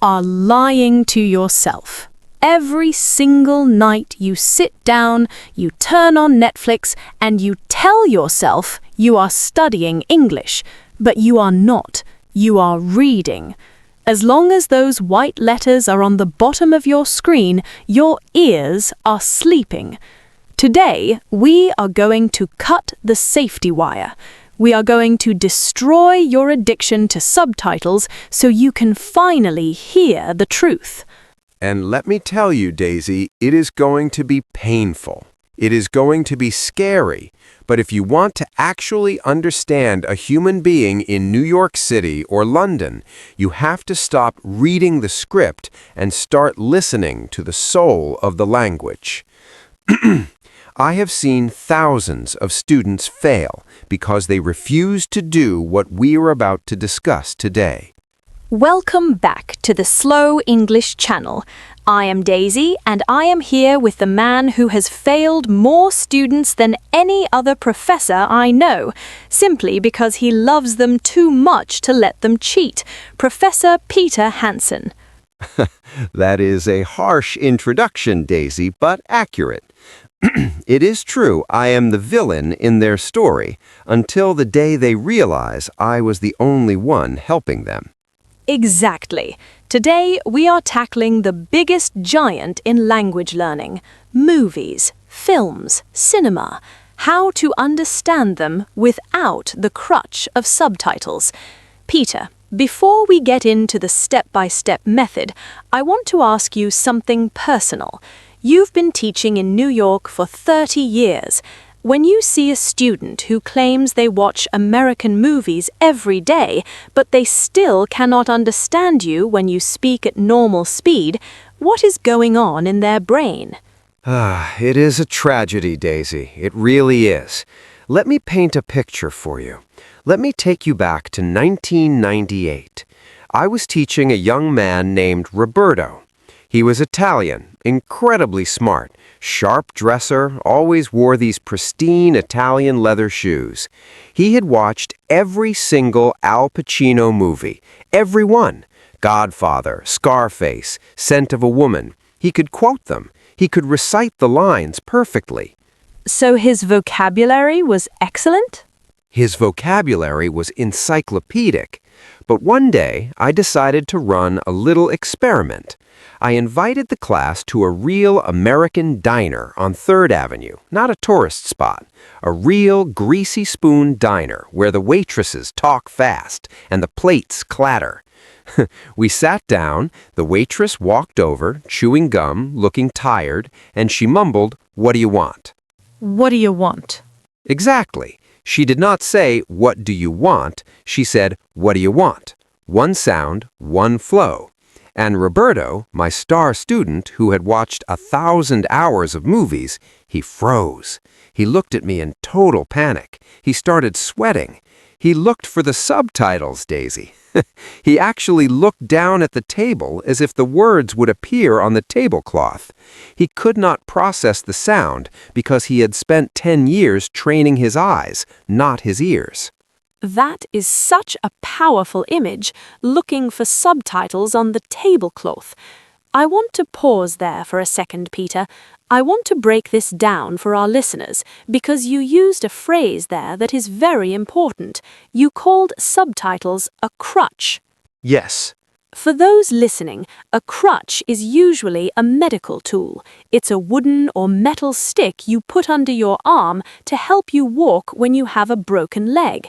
are lying to yourself. Every single night you sit down, you turn on Netflix, and you tell yourself you are studying English, but you are not. You are reading. As long as those white letters are on the bottom of your screen, your ears are sleeping. Today, we are going to cut the safety wire. We are going to destroy your addiction to subtitles so you can finally hear the truth. And let me tell you, Daisy, it is going to be painful. It is going to be scary. But if you want to actually understand a human being in New York City or London, you have to stop reading the script and start listening to the soul of the language. I have seen thousands of students fail because they refuse to do what we are about to discuss today. Welcome back to the Slow English channel. I am Daisy, and I am here with the man who has failed more students than any other professor I know, simply because he loves them too much to let them cheat, Professor Peter Hanson. That is a harsh introduction, Daisy, but accurate. It is true I am the villain in their story until the day they realize I was the only one helping them. Exactly. Today we are tackling the biggest giant in language learning: movies, films, cinema. How to understand them without the crutch of subtitles. Peter, before we get into the step-by-step method, I want to ask you something personal. You've been teaching in New York for 30 years. When you see a student who claims they watch American movies every day, but they still cannot understand you when you speak at normal speed, what is going on in their brain? It is a tragedy, Daisy. It really is. Let me paint a picture for you. Let me take you back to 1998. I was teaching a young man named Roberto. He was Italian, incredibly smart, sharp dresser, always wore these pristine Italian leather shoes. He had watched every single Al Pacino movie, every one. Godfather, Scarface, Scent of a Woman. He could quote them. He could recite the lines perfectly. So his vocabulary was excellent? His vocabulary was encyclopedic. But one day, I decided to run a little experiment. I invited the class to a real American diner on 3rd Avenue, not a tourist spot. A real greasy spoon diner where the waitresses talk fast and the plates clatter. We sat down, the waitress walked over, chewing gum, looking tired, and she mumbled, "What do you want?" What do you want? Exactly. She did not say, "What do you want?" She said, "What do you want?" One sound, one flow. And Roberto, my star student who had watched 1,000 hours of movies, he froze. He looked at me in total panic. He started sweating. He looked for the subtitles, Daisy. He actually looked down at the table as if the words would appear on the tablecloth. He could not process the sound because he had spent 10 years training his eyes, not his ears. That is such a powerful image, looking for subtitles on the tablecloth. I want to pause there for a second, Peter. I want to break this down for our listeners, because you used a phrase there that is very important. You called subtitles a crutch. Yes. For those listening, a crutch is usually a medical tool. It's a wooden or metal stick you put under your arm to help you walk when you have a broken leg.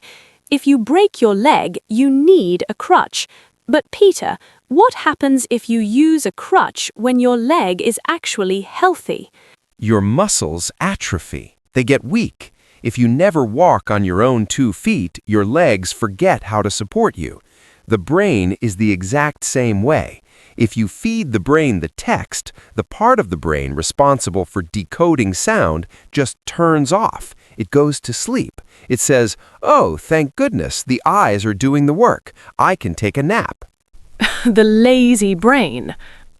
If you break your leg, you need a crutch. But Peter, what happens if you use a crutch when your leg is actually healthy? Your muscles atrophy. They get weak. If you never walk on your own 2 feet, your legs forget how to support you. The brain is the exact same way. If you feed the brain the text, the part of the brain responsible for decoding sound just turns off. It goes to sleep. It says, "Oh, thank goodness, the eyes are doing the work. I can take a nap." The lazy brain.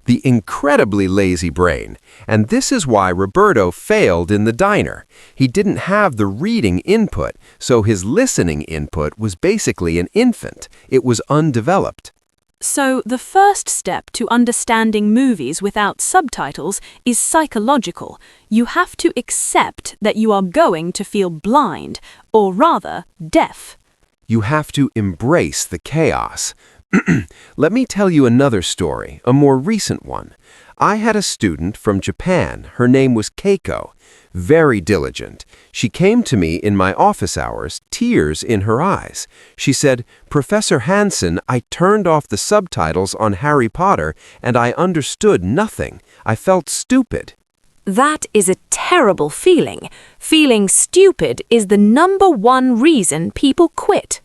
The incredibly lazy brain. And this is why Roberto failed in the diner. He didn't have the reading input, so his listening input was basically an infant. It was undeveloped. So the first step to understanding movies without subtitles is psychological. You have to accept that you are going to feel blind, or rather, deaf. You have to embrace the chaos. Let me tell you another story, a more recent one. I had a student from Japan. Her name was Keiko. Very diligent. She came to me in my office hours, tears in her eyes. She said, "Professor Hanson, I turned off the subtitles on Harry Potter and I understood nothing. I felt stupid." That is a terrible feeling. Feeling stupid is the #1 reason people quit.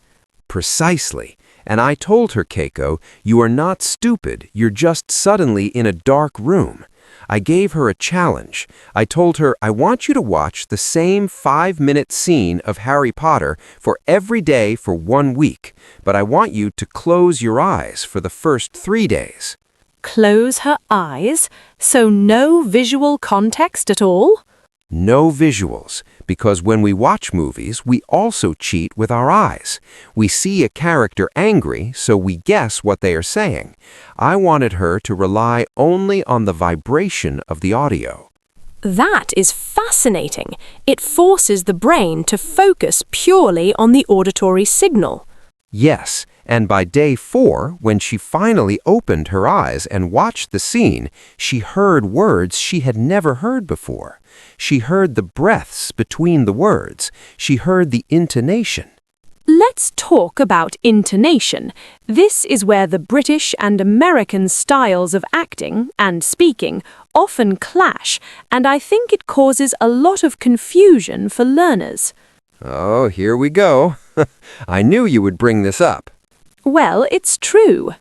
Precisely. And I told her, Keiko, you are not stupid, you're just suddenly in a dark room. I gave her a challenge. I told her, I want you to watch the same 5-minute scene of Harry Potter for every day for 1 week, but I want you to close your eyes for the first 3 days. Close her eyes? So no visual context at all? No visuals, because when we watch movies, we also cheat with our eyes. We see a character angry, so we guess what they are saying. I wanted her to rely only on the vibration of the audio. That is fascinating. It forces the brain to focus purely on the auditory signal. Yes, and by day 4, when she finally opened her eyes and watched the scene, she heard words she had never heard before. She heard the breaths between the words. She heard the intonation. Let's talk about intonation. This is where the British and American styles of acting and speaking often clash, and I think it causes a lot of confusion for learners. Oh, here we go. I knew you would bring this up. Well, it's true.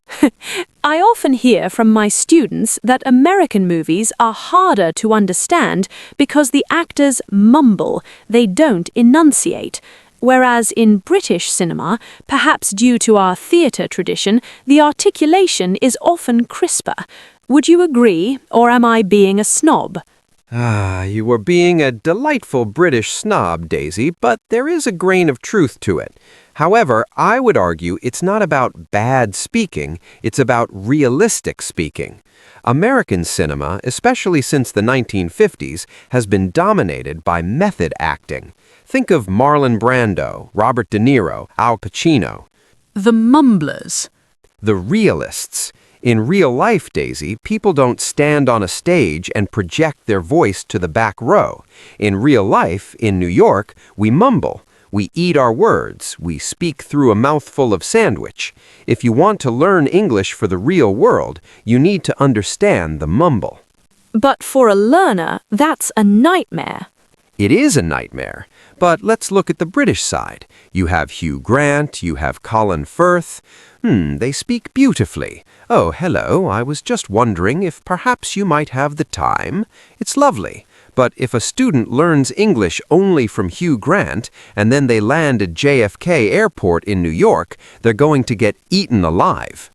I often hear from my students that American movies are harder to understand because the actors mumble, they don't enunciate. Whereas in British cinema, perhaps due to our theatre tradition, the articulation is often crisper. Would you agree, or am I being a snob? You were being a delightful British snob, Daisy, but there is a grain of truth to it. However, I would argue it's not about bad speaking, it's about realistic speaking. American cinema, especially since the 1950s, has been dominated by method acting. Think of Marlon Brando, Robert De Niro, Al Pacino. The mumblers. The realists. In real life, Daisy, people don't stand on a stage and project their voice to the back row. In real life, in New York, we mumble. We eat our words. We speak through a mouthful of sandwich. If you want to learn English for the real world, you need to understand the mumble. But for a learner, that's a nightmare. It is a nightmare. But let's look at the British side. You have Hugh Grant, you have Colin Firth. They speak beautifully. Oh, hello, I was just wondering if perhaps you might have the time. It's lovely. But if a student learns English only from Hugh Grant and then they land at JFK Airport in New York, they're going to get eaten alive.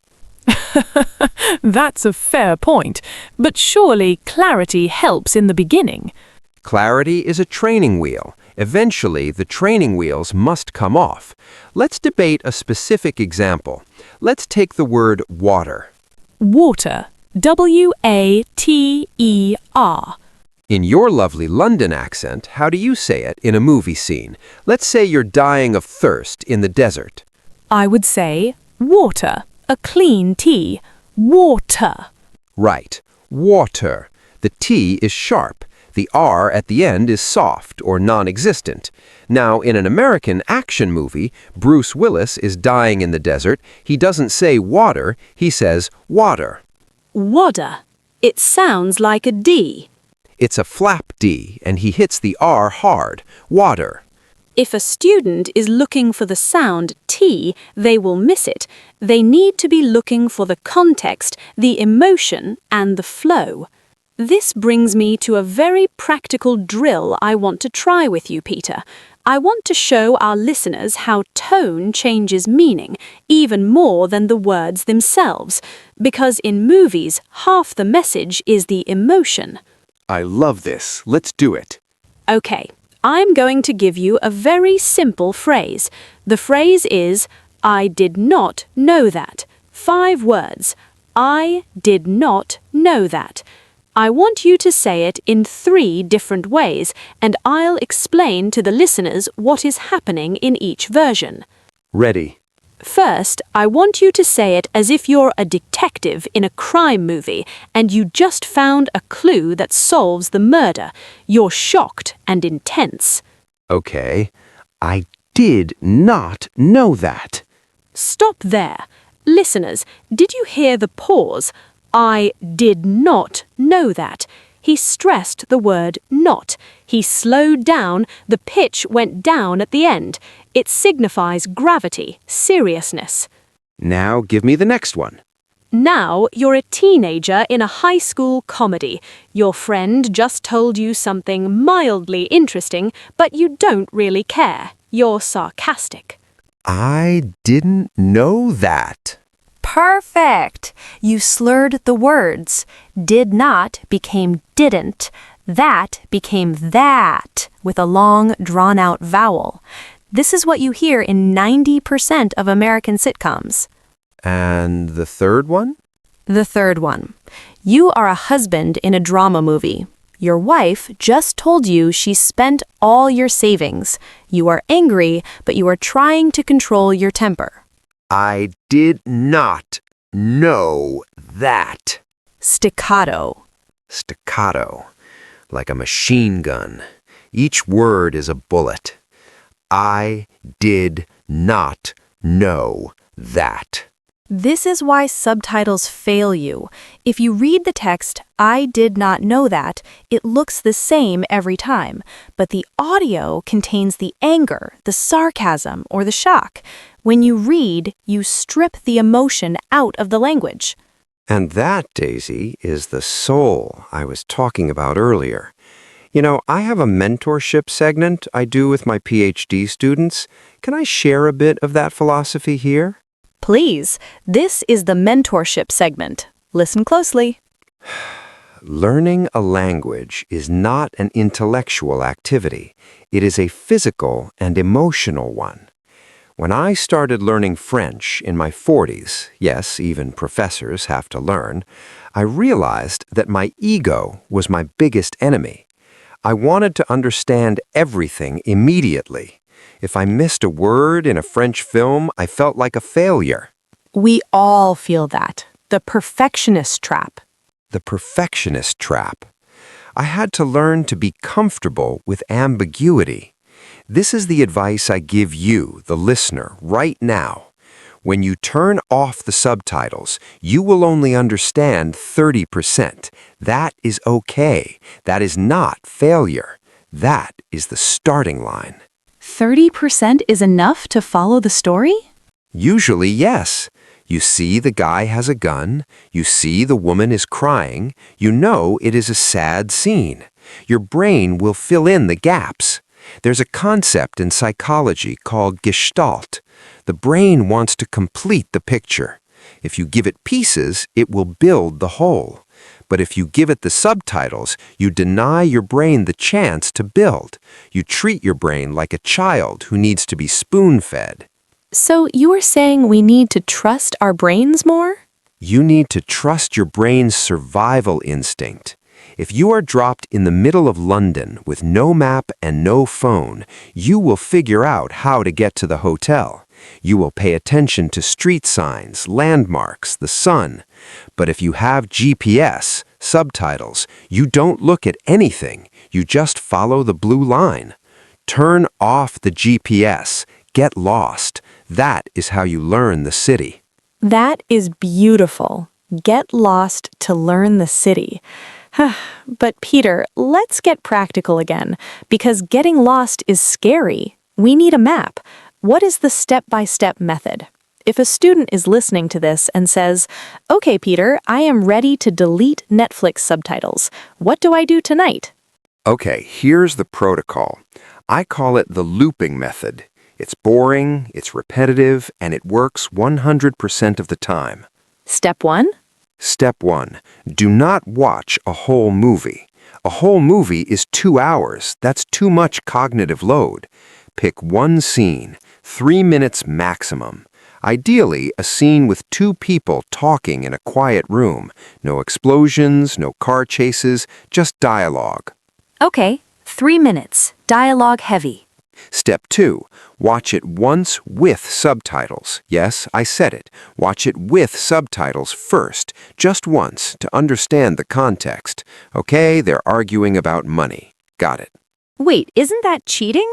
That's a fair point. But surely clarity helps in the beginning. Clarity is a training wheel. Eventually, the training wheels must come off. Let's debate a specific example. Let's take the word water. Water. W-A-T-E-R. In your lovely London accent, how do you say it in a movie scene? Let's say you're dying of thirst in the desert. I would say water. A clean T. Water. Right. Water. The T is sharp. The R at the end is soft or non-existent. Now, in an American action movie, Bruce Willis is dying in the desert. He doesn't say water, he says water. Wadder. It sounds like a D. It's a flap D, and he hits the R hard. Water. If a student is looking for the sound T, they will miss it. They need to be looking for the context, the emotion, and the flow. This brings me to a very practical drill I want to try with you, Peter. I want to show our listeners how tone changes meaning, even more than the words themselves, because in movies, half the message is the emotion. I love this. Let's do it. Okay, I'm going to give you a very simple phrase. The phrase is, I did not know that. 5 words. I did not know that. I want you to say it in 3 different ways, and I'll explain to the listeners what is happening in each version. Ready. First, I want you to say it as if you're a detective in a crime movie and you just found a clue that solves the murder. You're shocked and intense. Okay. I did not know that. Stop there. Listeners, did you hear the pause? I did not know that. He stressed the word not. He slowed down, the pitch went down at the end. It signifies gravity, seriousness. Now give me the next one. Now you're a teenager in a high school comedy. Your friend just told you something mildly interesting, but you don't really care. You're sarcastic. I didn't know that. Perfect! You slurred the words. Did not became didn't. That became that, with a long, drawn-out vowel. This is what you hear in 90% of American sitcoms. And the third one? The third one. You are a husband in a drama movie. Your wife just told you she spent all your savings. You are angry, but you are trying to control your temper. I did not know that. Staccato. Staccato. Like a machine gun. Each word is a bullet. I did not know that. This is why subtitles fail you. If you read the text, I did not know that, it looks the same every time. But the audio contains the anger, the sarcasm, or the shock. When you read, you strip the emotion out of the language. And that, Daisy, is the soul I was talking about earlier. You know, I have a mentorship segment I do with my PhD students. Can I share a bit of that philosophy here? Please, this is the mentorship segment. Listen closely. Learning a language is not an intellectual activity. It is a physical and emotional one. When I started learning French in my 40s, yes, even professors have to learn, I realized that my ego was my biggest enemy. I wanted to understand everything immediately. If I missed a word in a French film, I felt like a failure. We all feel that. The perfectionist trap. The perfectionist trap. I had to learn to be comfortable with ambiguity. This is the advice I give you, the listener, right now. When you turn off the subtitles, you will only understand 30%. That is okay. That is not failure. That is the starting line. 30% is enough to follow the story? Usually, yes. You see the guy has a gun. You see the woman is crying. You know it is a sad scene. Your brain will fill in the gaps. There's a concept in psychology called gestalt. The brain wants to complete the picture. If you give it pieces, it will build the whole. But if you give it the subtitles, you deny your brain the chance to build. You treat your brain like a child who needs to be spoon-fed. So you are saying we need to trust our brains more? You need to trust your brain's survival instinct. If you are dropped in the middle of London with no map and no phone, you will figure out how to get to the hotel. You will pay attention to street signs, landmarks, the sun. But if you have GPS, subtitles, you don't look at anything. You just follow the blue line. Turn off the GPS. Get lost. That is how you learn the city. That is beautiful. Get lost to learn the city. But Peter, let's get practical again, because getting lost is scary. We need a map. What is the step-by-step method? If a student is listening to this and says, "Okay, Peter, I am ready to delete Netflix subtitles. What do I do tonight?" Okay, here's the protocol. I call it the looping method. It's boring, it's repetitive, and it works 100% of the time. Step 1? Step 1. Do not watch a whole movie. A whole movie is 2 hours. That's too much cognitive load. Pick one scene, 3 minutes maximum. Ideally, a scene with two people talking in a quiet room. No explosions, no car chases, just dialogue. Okay, 3 minutes. Dialogue heavy. Step 2. Watch it once with subtitles. Yes, I said it. Watch it with subtitles first, just once, to understand the context. Okay, they're arguing about money. Got it. Wait, isn't that cheating?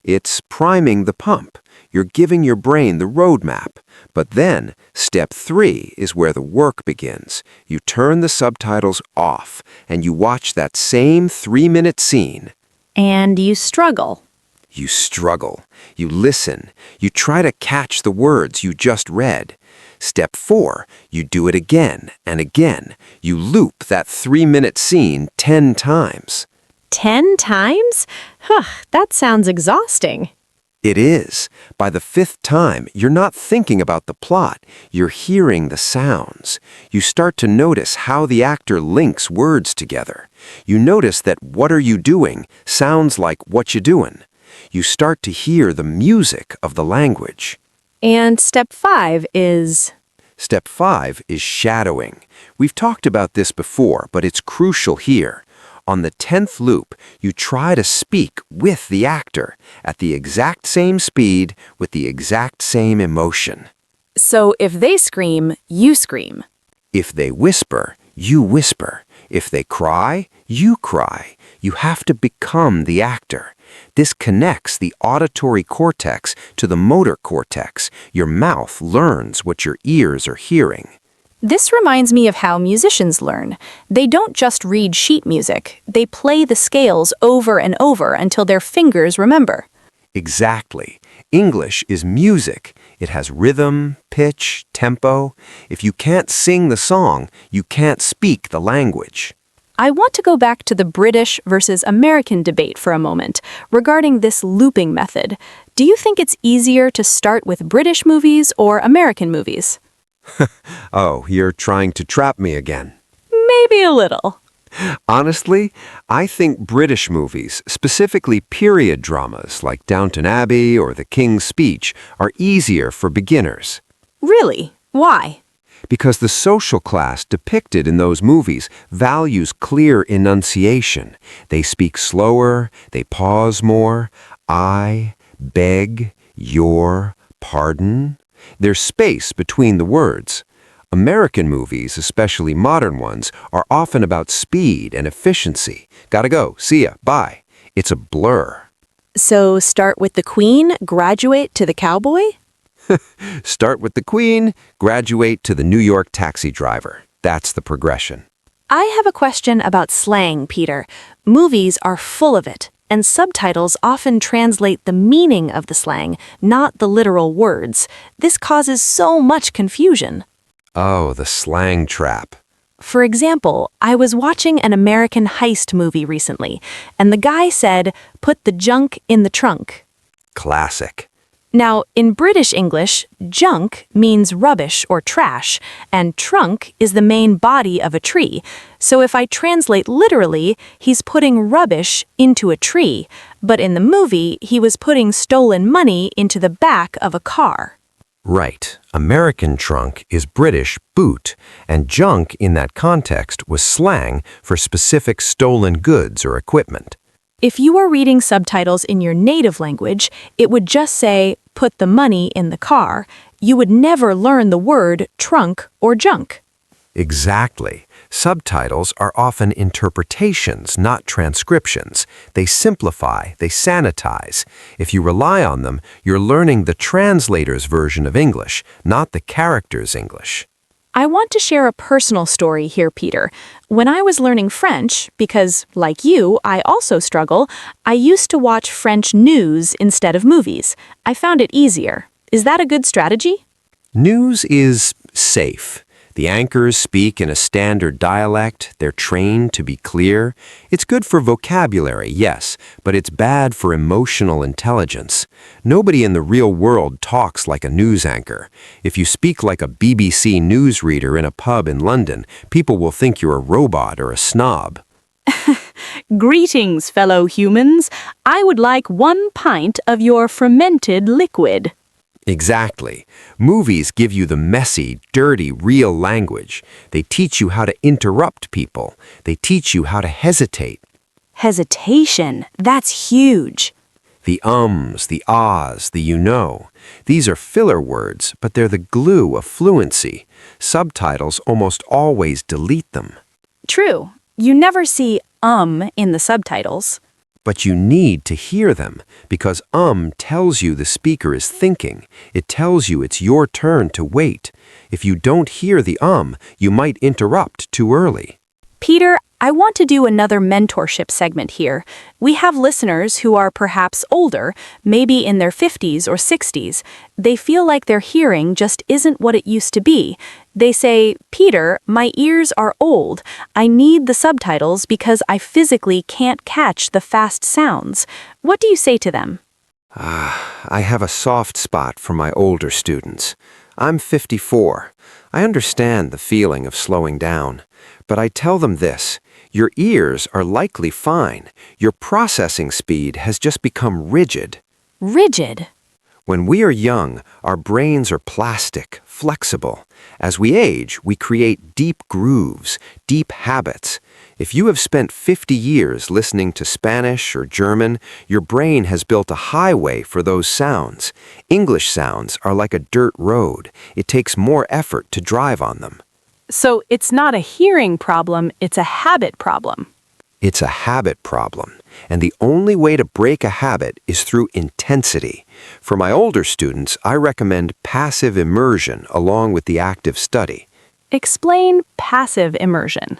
It's priming the pump. You're giving your brain the roadmap. But then, step 3 is where the work begins. You turn the subtitles off, and you watch that same 3-minute scene. And you struggle. You struggle. You listen. You try to catch the words you just read. Step 4, you do it again and again. You loop that 3-minute scene 10 times. 10 times? That sounds exhausting. It is. By the 5th time, you're not thinking about the plot. You're hearing the sounds. You start to notice how the actor links words together. You notice that "what are you doing" sounds like "what you doing." You start to hear the music of the language. And step 5 is... Step 5 is shadowing. We've talked about this before, but it's crucial here. On the 10th loop, you try to speak with the actor at the exact same speed with the exact same emotion. So if they scream, you scream. If they whisper, you whisper. If they cry, you cry. You have to become the actor. This connects the auditory cortex to the motor cortex. Your mouth learns what your ears are hearing. This reminds me of how musicians learn. They don't just read sheet music. They play the scales over and over until their fingers remember. Exactly. English is music. It has rhythm, pitch, tempo. If you can't sing the song, you can't speak the language. I want to go back to the British versus American debate for a moment regarding this looping method. Do you think it's easier to start with British movies or American movies? Oh, you're trying to trap me again. Maybe a little. Honestly, I think British movies, specifically period dramas like Downton Abbey or The King's Speech, are easier for beginners. Really? Why? Because the social class depicted in those movies values clear enunciation. They speak slower, they pause more. I, beg, your, pardon. There's space between the words. American movies, especially modern ones, are often about speed and efficiency. Gotta go, see ya, bye. It's a blur. So start with the Queen, graduate to the cowboy? Start with the Queen, graduate to the New York taxi driver. That's the progression. I have a question about slang, Peter. Movies are full of it, and subtitles often translate the meaning of the slang, not the literal words. This causes so much confusion. Oh, the slang trap. For example, I was watching an American heist movie recently, and the guy said, "Put the junk in the trunk." Classic. Now, in British English, junk means rubbish or trash, and trunk is the main body of a tree. So if I translate literally, he's putting rubbish into a tree, but in the movie, he was putting stolen money into the back of a car. Right. American trunk is British boot, and junk in that context was slang for specific stolen goods or equipment. If you are reading subtitles in your native language, it would just say, "Put the money in the car." You would never learn the word trunk or junk. Exactly. Subtitles are often interpretations, not transcriptions. They simplify, they sanitize. If you rely on them, you're learning the translator's version of English, not the character's English. I want to share a personal story here, Peter. When I was learning French, because, like you, I also struggle, I used to watch French news instead of movies. I found it easier. Is that a good strategy? News is safe. The anchors speak in a standard dialect. They're trained to be clear. It's good for vocabulary, yes, but it's bad for emotional intelligence. Nobody in the real world talks like a news anchor. If you speak like a BBC newsreader in a pub in London, people will think you're a robot or a snob. Greetings, fellow humans. I would like 1 pint of your fermented liquid. Exactly. Movies give you the messy, dirty, real language. They teach you how to interrupt people. They teach you how to hesitate. Hesitation, that's huge. The ums, the ahs, the you know. These are filler words, but they're the glue of fluency. Subtitles almost always delete them. True. You never see in the subtitles. But you need to hear them, because tells you the speaker is thinking. It tells you it's your turn to wait. If you don't hear the you might interrupt too early. Peter, I want to do another mentorship segment here. We have listeners who are perhaps older, maybe in their 50s or 60s. They feel like their hearing just isn't what it used to be. They say, Peter, my ears are old. I need the subtitles because I physically can't catch the fast sounds. What do you say to them? I have a soft spot for my older students. I'm 54. I understand the feeling of slowing down. But I tell them this, your ears are likely fine. Your processing speed has just become rigid. Rigid? When we are young, our brains are plastic, flexible. As we age, we create deep grooves, deep habits. If you have spent 50 years listening to Spanish or German, your brain has built a highway for those sounds. English sounds are like a dirt road. It takes more effort to drive on them. So it's not a hearing problem, it's a habit problem. It's a habit problem, and the only way to break a habit is through intensity. For my older students, I recommend passive immersion along with the active study. Explain passive immersion.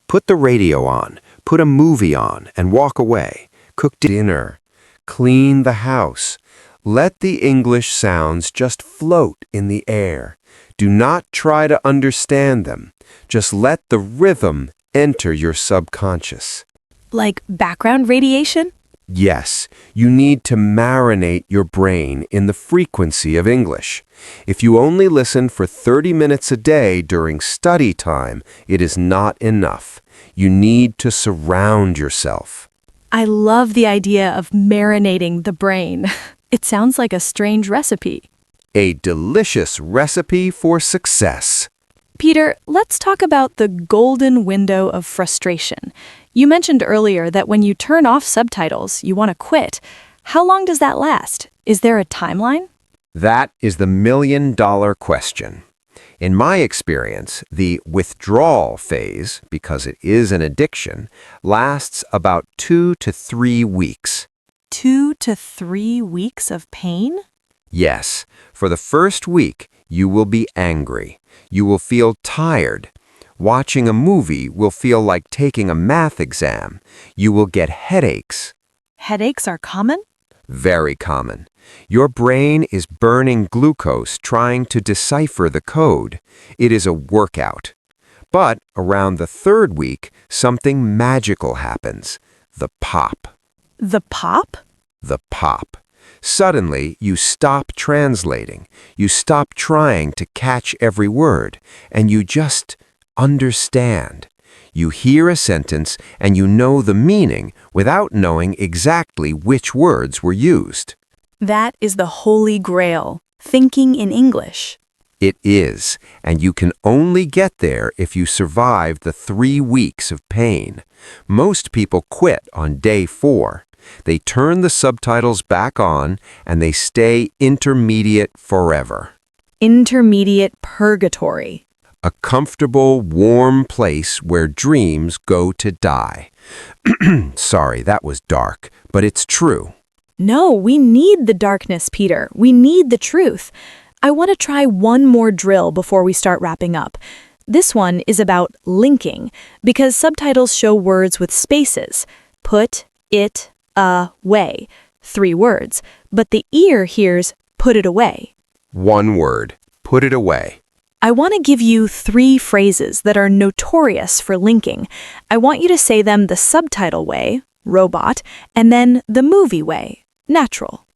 Put the radio on, put a movie on, and walk away. Cook dinner. Clean the house. Let the English sounds just float in the air. Do not try to understand them. Just let the rhythm enter your subconscious. Like background radiation? Yes, you need to marinate your brain in the frequency of English. If you only listen for 30 minutes a day during study time, it is not enough. You need to surround yourself. I love the idea of marinating the brain. It sounds like a strange recipe. A delicious recipe for success. Peter, let's talk about the golden window of frustration. You mentioned earlier that when you turn off subtitles, you want to quit. How long does that last? Is there a timeline? That is the million-dollar question. In my experience, the withdrawal phase, because it is an addiction, lasts about 2 to 3 weeks. 2 to 3 weeks of pain? Yes, for the first week, you will be angry. You will feel tired. Watching a movie will feel like taking a math exam. You will get headaches. Headaches are common? Very common. Your brain is burning glucose trying to decipher the code. It is a workout. But around the third week, something magical happens. The pop. The pop? The pop. Suddenly, you stop translating. You stop trying to catch every word, and you just understand. You hear a sentence and you know the meaning without knowing exactly which words were used. That is the holy grail, thinking in English. It is, and you can only get there if you survive the 3 weeks of pain. Most people quit on day 4. They turn the subtitles back on and they stay intermediate forever. Intermediate purgatory. A comfortable, warm place where dreams go to die. Sorry, that was dark, but it's true. No, we need the darkness, Peter. We need the truth. I want to try one more drill before we start wrapping up. This one is about linking, because subtitles show words with spaces. Put it away. 3 words. But the ear hears put it away. 1 word. Put it away. I want to give you 3 phrases that are notorious for linking. I want you to say them the subtitle way, robot, and then the movie way, natural.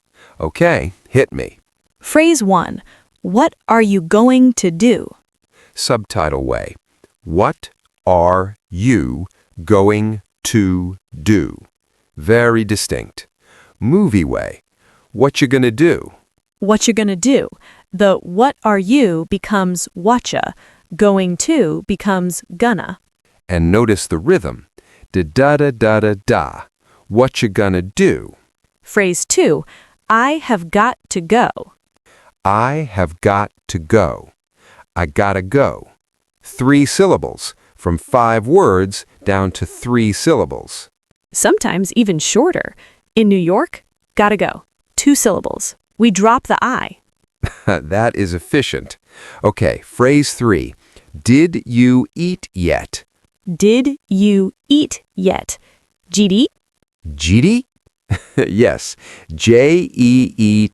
Okay, hit me. Phrase 1. What are you going to do? Subtitle way. What are you going to do? Very distinct. Movie way. What you gonna do? What you gonna do? The what are you becomes whatcha. Going to becomes gonna. And notice the rhythm. Da-da-da-da-da. What you gonna do? Phrase 2. I have got to go. I have got to go. I gotta go. 3 syllables, from 5 words down to 3 syllables. Sometimes even shorter. In New York, gotta go. 2 syllables. We drop the I. That is efficient. Okay, phrase 3. Did you eat yet? Did you eat yet? Jeetyet? Jeety? Yes, Jeetyet.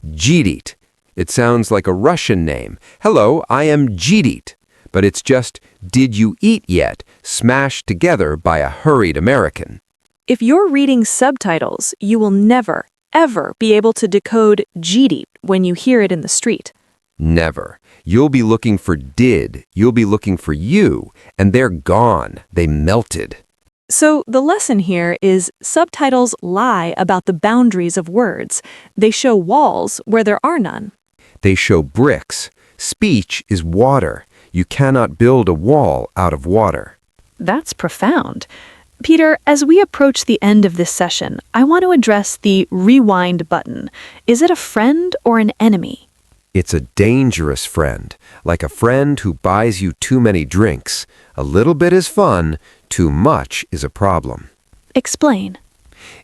Jeetyet. It sounds like a Russian name. Hello, I am Jeetyet. But it's just, did you eat yet, smashed together by a hurried American. If you're reading subtitles, you will never, ever be able to decode Jeetyet when you hear it in the street. Never. You'll be looking for did, you'll be looking for you, and they're gone. They melted. So the lesson here is subtitles lie about the boundaries of words. They show walls where there are none. They show bricks. Speech is water. You cannot build a wall out of water. That's profound. Peter, as we approach the end of this session, I want to address the rewind button. Is it a friend or an enemy? It's a dangerous friend, like a friend who buys you too many drinks. A little bit is fun, too much is a problem. Explain.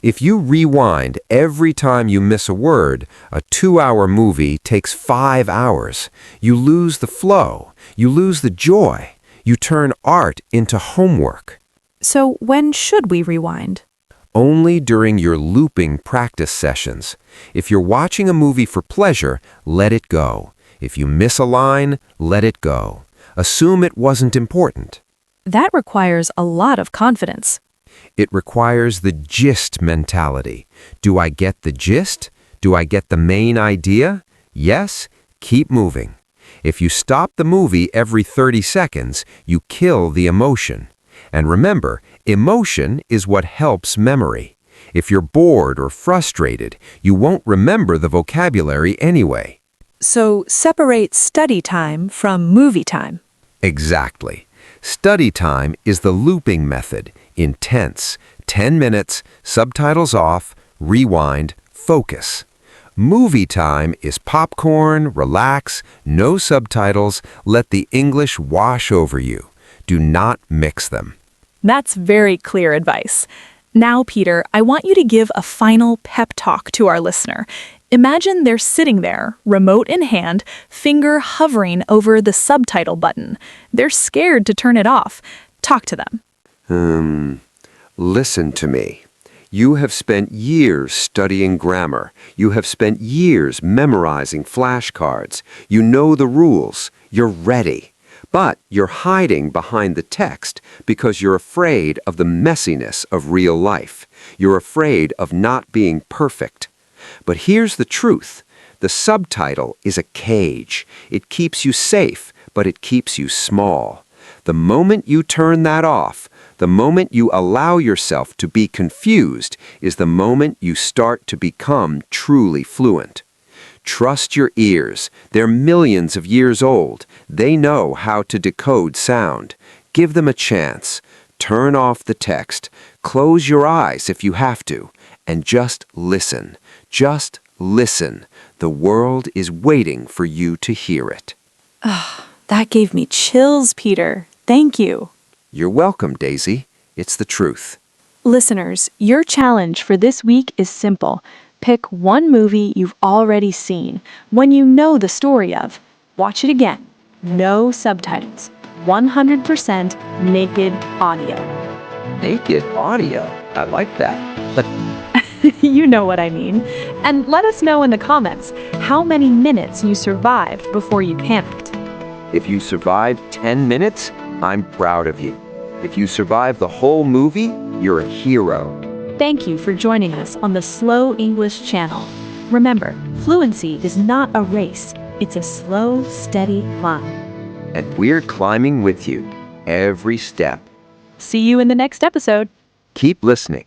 If you rewind every time you miss a word, a 2-hour movie takes 5 hours. You lose the flow. You lose the joy. You turn art into homework. So when should we rewind? Only during your looping practice sessions. If you're watching a movie for pleasure, let it go. If you miss a line, let it go. Assume it wasn't important. That requires a lot of confidence. It requires the gist mentality. Do I get the gist? Do I get the main idea? Yes? Keep moving. If you stop the movie every 30 seconds, you kill the emotion. And remember, emotion is what helps memory. If you're bored or frustrated, you won't remember the vocabulary anyway. So separate study time from movie time. Exactly. Study time is the looping method, intense, 10 minutes, subtitles off, rewind, focus. Movie time is popcorn, relax, no subtitles, let the English wash over you. Do not mix them. That's very clear advice. Now, Peter, I want you to give a final pep talk to our listener. Imagine they're sitting there, remote in hand, finger hovering over the subtitle button. They're scared to turn it off. Talk to them. Listen to me. You have spent years studying grammar. You have spent years memorizing flashcards. You know the rules. You're ready. But you're hiding behind the text because you're afraid of the messiness of real life. You're afraid of not being perfect. But here's the truth. The subtitle is a cage. It keeps you safe, but it keeps you small. The moment you turn that off, the moment you allow yourself to be confused, is the moment you start to become truly fluent. Trust your ears. They're millions of years old. They know how to decode sound. Give them a chance. Turn off the text. Close your eyes if you have to. And just listen. Just listen. The world is waiting for you to hear it. That gave me chills, Peter. Thank you. You're welcome, Daisy. It's the truth. Listeners, your challenge for this week is simple. Pick one movie you've already seen, one you know the story of. Watch it again. No subtitles. 100% naked audio. Naked audio. I like that. You know what I mean. And let us know in the comments how many minutes you survived before you panicked. If you survived 10 minutes, I'm proud of you. If you survived the whole movie, you're a hero. Thank you for joining us on the Slow English channel. Remember, fluency is not a race. It's a slow, steady climb. And we're climbing with you every step. See you in the next episode. Keep listening.